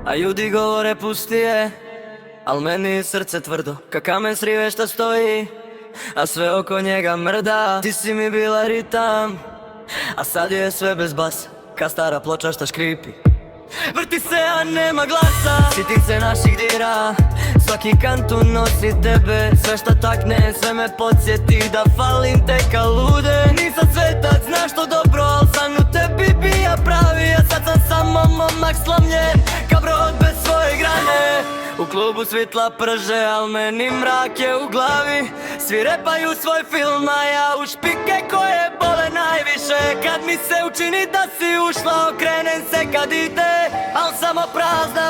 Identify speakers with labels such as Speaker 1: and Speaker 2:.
Speaker 1: A ljudi govore pusti je, al meni je srce tvrdo ka kamen s rive šta stoji, a sve oko njega mrda. Ti si mi bila ritam, a sad je sve bez basa, ka stara ploča šta škripi. Vrti se a nema glasa, sitice naših dira, svaki kantu nosi tebe. Sve šta takne, sve me podsjeti da falim te ka lude. Nisam svetac, znaš to dobro, al san u tebi bija pravi. A sad sam samo momak slomljen, ka brod bez svoje grane. U klubu svitla prže, al meni mrak je u glavi. Svi repaju svoj film, a ja u špike koje bole najviše. Kad mi se učini da si ušla, okrenem se kad ide, al samo prazna